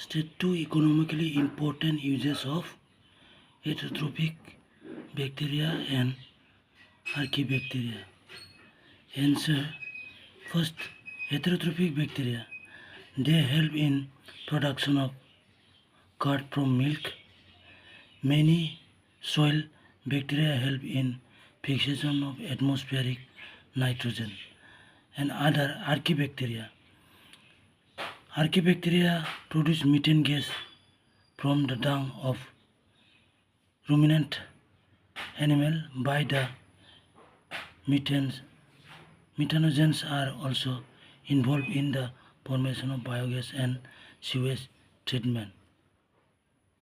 State 2 economically important uses of heterotrophic bacteria and archaebacteria. Answer. First, heterotrophic bacteria. They help in production of curd from milk. Many soil bacteria help in fixation of atmospheric nitrogen. And other archaebacteria. Archaebacteria produce methane gas from the dung of ruminant animal. By the methanes, methanogens are also involved in the formation of biogas and sewage treatment.